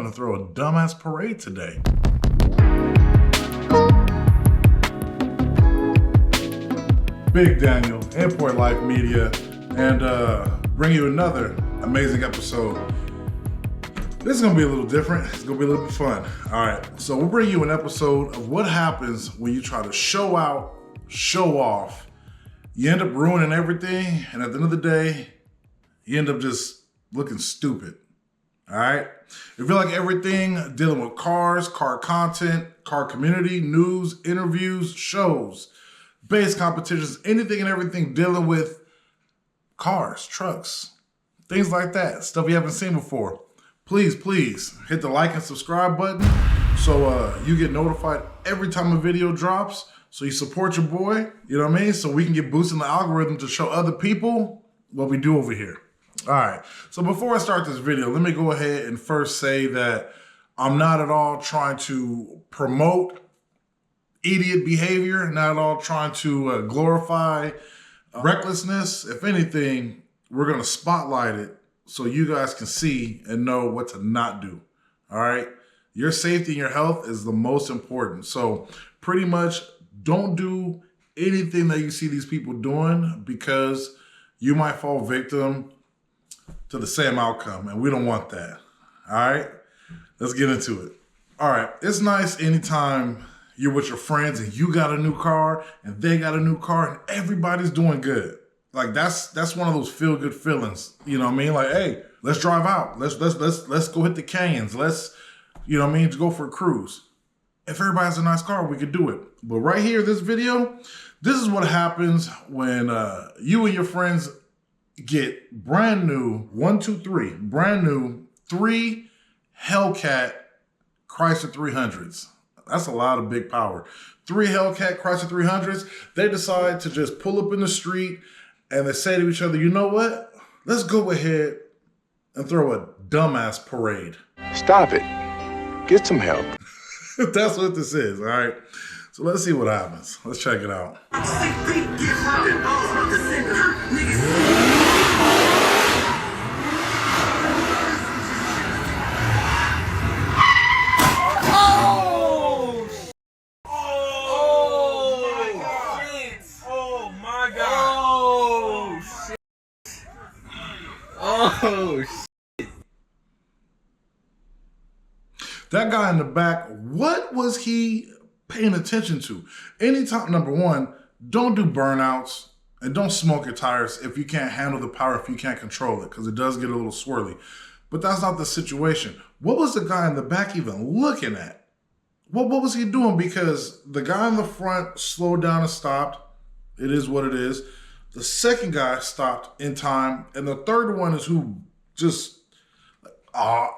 to throw a dumbass parade today. Big Daniel, Import Life Media, and bring you another amazing episode. This is gonna be a little different. It's gonna be a little bit fun. All right, so we'll bring you an episode of what happens when you try to show out, show off. You end up ruining everything, and at the end of the day, you end up just looking stupid. All right? If you like everything dealing with cars, car content, car community, news, interviews, shows, base competitions, anything and everything dealing with cars, trucks, things like that, stuff you haven't seen before, please hit the like and subscribe button so you get notified every time a video drops, so you support your boy, you know what I mean? So we can get boosted in the algorithm to show other people what we do over here. All right, so before I start this video, let me go ahead and first say that I'm not at all trying to promote idiot behavior, not at all trying to glorify recklessness. If anything, we're gonna spotlight it so you guys can see and know what to not do, all right? Your safety and your health is the most important. So pretty much don't do anything that you see these people doing because you might fall victim to the same outcome, and we don't want that, all right? Let's get into it. All right, it's nice anytime you're with your friends and you got a new car and they got a new car and everybody's doing good. Like that's one of those feel-good feelings, you know what I mean? Like, hey, let's drive out. Let's go hit the canyons. Let's, you know what I mean, to go for a cruise. If everybody has a nice car, we could do it. But right here, this video, this is what happens when you and your friends get brand new, brand new 3 Hellcat Chrysler 300s. That's a lot of big power. 3 Hellcat Chrysler 300s. They decide to just pull up in the street and they say to each other, you know what? Let's go ahead and throw a dumbass parade. Stop it. Get some help. That's what this is, all right? So let's see what happens. Let's check it out. Oh, shit. That guy in the back, what was he paying attention to? Anytime, number one, don't do burnouts and don't smoke your tires if you can't handle the power, if you can't control it, because it does get a little swirly. But that's not the situation. What was the guy in the back even looking at? What was he doing? Because the guy in the front slowed down and stopped. It is what it is. The second guy stopped in time, and the third one is who just, if I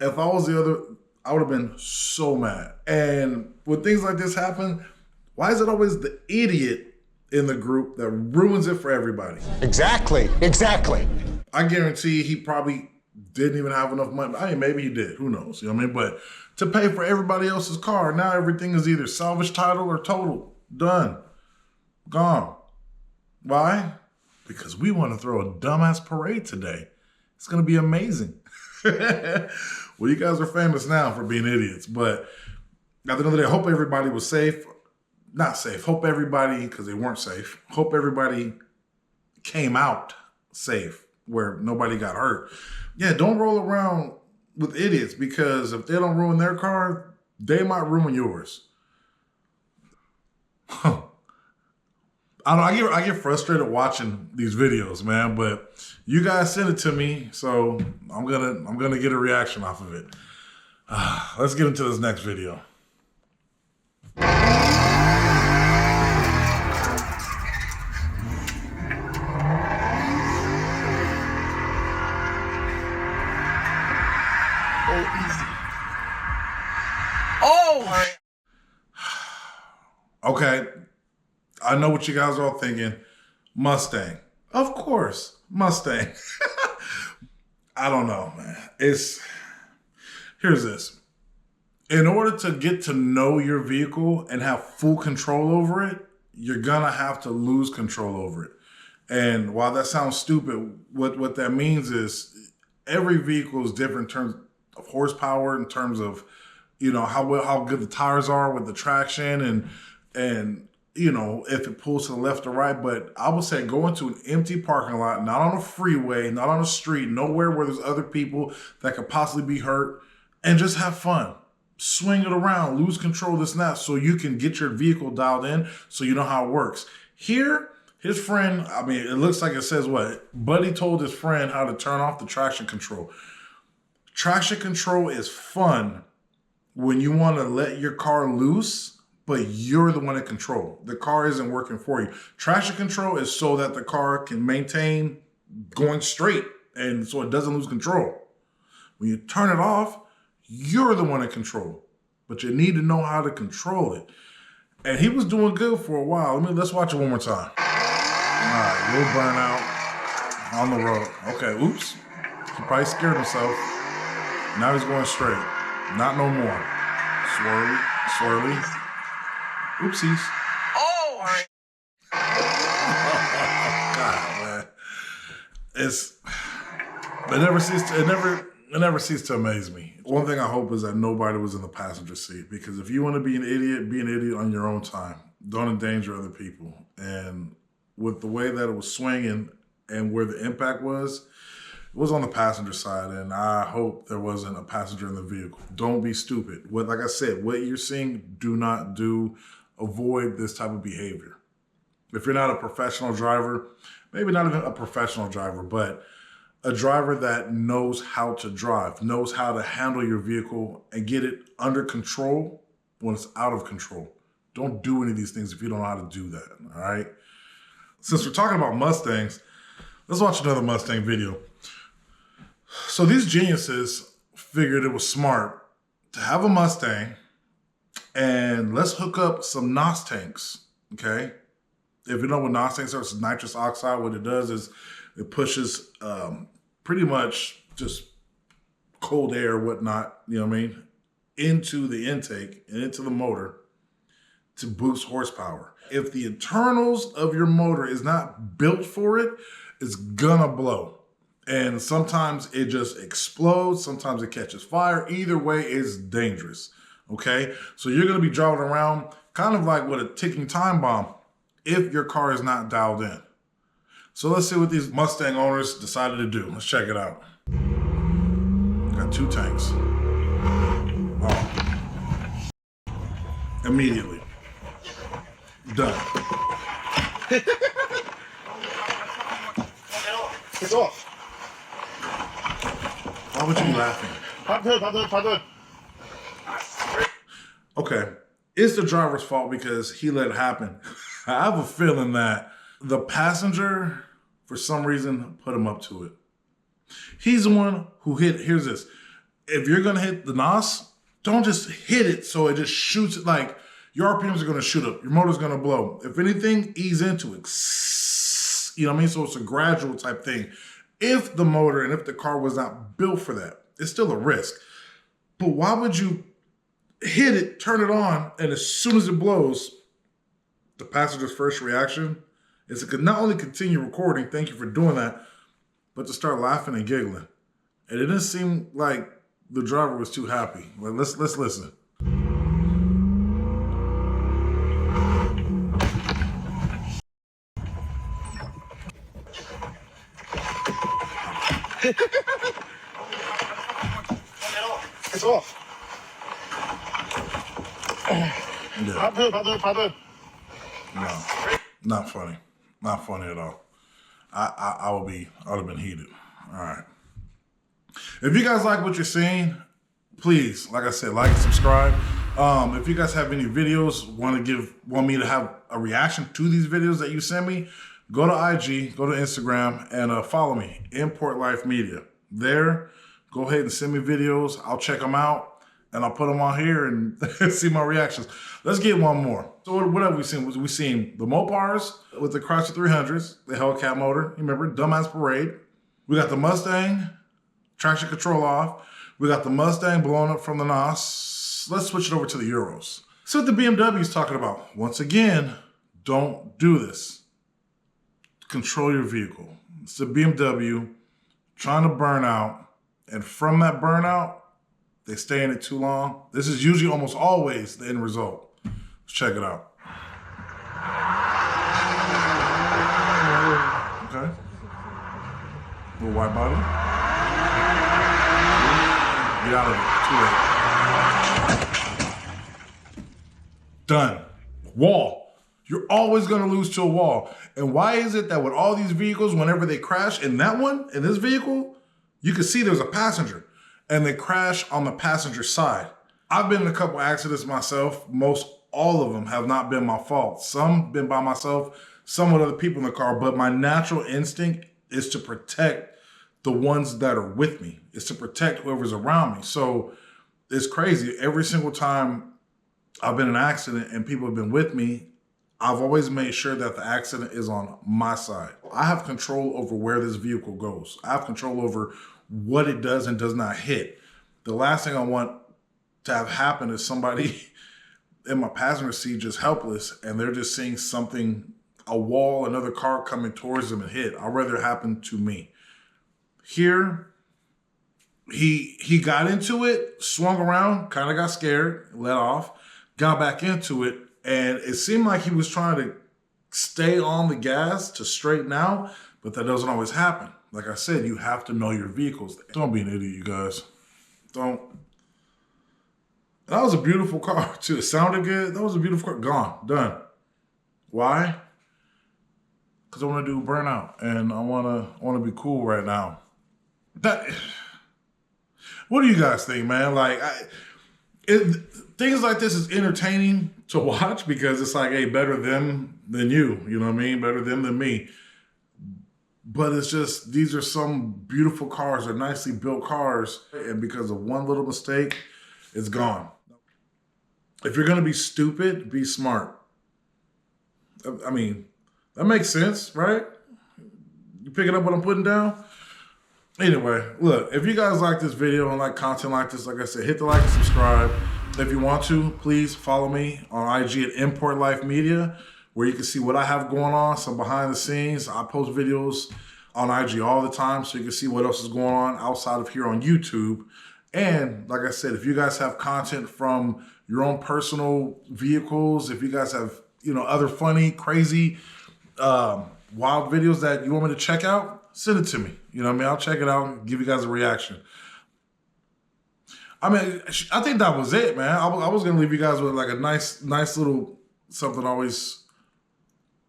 was the other, I would have been so mad. And when things like this happen, why is it always the idiot in the group that ruins it for everybody? Exactly. I guarantee he probably didn't even have enough money. I mean, maybe he did, who knows, you know what I mean? But to pay for everybody else's car, now everything is either salvage title or total, done, gone. Why? Because we want to throw a dumbass parade today. It's going to be amazing. Well, you guys are famous now for being idiots, but at the end of the day, I hope everybody was safe. Not safe. Hope everybody, because they weren't safe, hope everybody came out safe where nobody got hurt. Yeah, don't roll around with idiots because if they don't ruin their car, they might ruin yours. I get frustrated watching these videos, man, but you guys sent it to me, so I'm gonna get a reaction off of it. Let's get into this next video. Oh! Okay, I know what you guys are all thinking. Mustang. Of course, Mustang. I don't know, man. Here's this. In order to get to know your vehicle and have full control over it, you're gonna have to lose control over it. And while that sounds stupid, what that means is every vehicle is different in terms horsepower in terms of, how good the tires are with the traction and if it pulls to the left or right. But I would say go into an empty parking lot, not on a freeway, not on a street, nowhere where there's other people that could possibly be hurt, and just have fun. Swing it around, lose control, this and that, so you can get your vehicle dialed in so you know how it works. Here, his friend, it looks like it says what? Buddy told his friend how to turn off the traction control. Traction control is fun when you want to let your car loose, but you're the one in control. The car isn't working for you. Traction control is so that the car can maintain going straight and so it doesn't lose control. When you turn it off, you're the one in control, but you need to know how to control it. And he was doing good for a while. Let's watch it one more time. All right, little burnout on the road. Okay, oops. He probably scared himself. Now he's going straight. Not no more. Swirly. Oopsies. Oh! God, man. It never ceased to amaze me. One thing I hope is that nobody was in the passenger seat, because if you want to be an idiot on your own time. Don't endanger other people. And with the way that it was swinging and where the impact was, it was on the passenger side, and I hope there wasn't a passenger in the vehicle. Don't be stupid. Like I said, what you're seeing, do not do. Avoid this type of behavior. If you're not a professional driver, maybe not even a professional driver, but a driver that knows how to drive, knows how to handle your vehicle and get it under control when it's out of control. Don't do any of these things if you don't know how to do that, all right? Since we're talking about Mustangs, let's watch another Mustang video. So these geniuses figured it was smart to have a Mustang and let's hook up some NOS tanks, okay? If you know what NOS tanks are, it's nitrous oxide. What it does is it pushes pretty much just cold air, whatnot, into the intake and into the motor to boost horsepower. If the internals of your motor is not built for it, it's gonna blow. And sometimes it just explodes, sometimes it catches fire. Either way, it's dangerous, okay? So you're gonna be driving around kind of like with a ticking time bomb if your car is not dialed in. So let's see what these Mustang owners decided to do. Let's check it out. Got 2 tanks. Oh. Immediately. Done. It's off. Why would you be laughing? Okay, it's the driver's fault because he let it happen. I have a feeling that the passenger, for some reason, put him up to it. He's the one who here's this. If you're gonna hit the NOS, don't just hit it so it just shoots it. Like, your RPMs are gonna shoot up, your motor's gonna blow. If anything, ease into it. You know what I mean? So it's a gradual type thing. If the motor and if the car was not built for that, it's still a risk. But why would you hit it, turn it on, and as soon as it blows, the passenger's first reaction is to not only continue recording, thank you for doing that, but to start laughing and giggling. And it didn't seem like the driver was too happy. Well, let's listen. It's off. Yeah. No, not funny. Not funny at all. I would have been heated. All right. If you guys like what you're seeing, please, like I said, like and subscribe. If you guys have any videos, want me to have a reaction to these videos that you send me, go to IG, go to Instagram, and follow me, Import Life Media. There, go ahead and send me videos. I'll check them out, and I'll put them on here and see my reactions. Let's get one more. So what have we seen? We've seen the Mopars with the Chrysler 300s, the Hellcat motor. You remember, Dumbass Parade. We got the Mustang, traction control off. We got the Mustang blowing up from the NOS. Let's switch it over to the Euros. So what the BMW is talking about. Once again, don't do this. Control your vehicle. It's the BMW trying to burn out. And from that burnout, they stay in it too long. This is usually almost always the end result. Let's check it out. Okay. Little white body. Get out of it. Too late. Done. Wall. You're always gonna lose to a wall. And why is it that with all these vehicles, whenever they crash, in this vehicle, you can see there's a passenger and they crash on the passenger side. I've been in a couple accidents myself. Most all of them have not been my fault. Some been by myself, some with other people in the car, but my natural instinct is to protect the ones that are with me. It's to protect whoever's around me. So it's crazy. Every single time I've been in an accident and people have been with me, I've always made sure that the accident is on my side. I have control over where this vehicle goes. I have control over what it does and does not hit. The last thing I want to have happen is somebody in my passenger seat just helpless and they're just seeing something, a wall, another car coming towards them and hit. I'd rather it happen to me. Here, he got into it, swung around, kind of got scared, let off, got back into it, and it seemed like he was trying to stay on the gas to straighten out, but that doesn't always happen. Like I said, you have to know your vehicles. Don't be an idiot, you guys. Don't. That was a beautiful car, too. It sounded good. That was a beautiful car. Gone. Done. Why? Because I want to do burnout, and I want to be cool right now. What do you guys think, man? Like, things like this is entertaining to watch because it's like, hey, better them than you. You know what I mean? Better them than me. But it's just, these are some beautiful cars. They're nicely built cars. And because of one little mistake, it's gone. If you're going to be stupid, be smart. I mean, that makes sense, right? You picking up what I'm putting down? Anyway, look, if you guys like this video and like content like this, like I said, hit the like and subscribe. If you want to, please follow me on IG at Import Life Media, where you can see what I have going on, some behind the scenes. I post videos on IG all the time, so you can see what else is going on outside of here on YouTube. And like I said, if you guys have content from your own personal vehicles, if you guys have, other funny, crazy, wild videos that you want me to check out, send it to me. You know what I mean? I'll check it out and give you guys a reaction. I mean, I think that was it, man. I was going to leave you guys with like a nice little something I always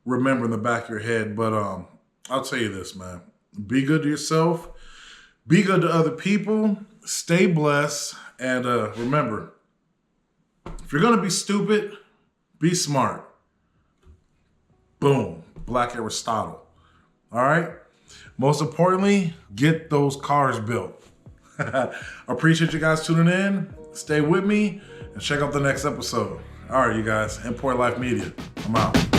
remember in the back of your head. But I'll tell you this, man. Be good to yourself. Be good to other people. Stay blessed. And remember, if you're going to be stupid, be smart. Boom. Black Aristotle. All right? Most importantly, get those cars built. I appreciate you guys tuning in. Stay with me and check out the next episode. All right, you guys. Import Life Media. I'm out.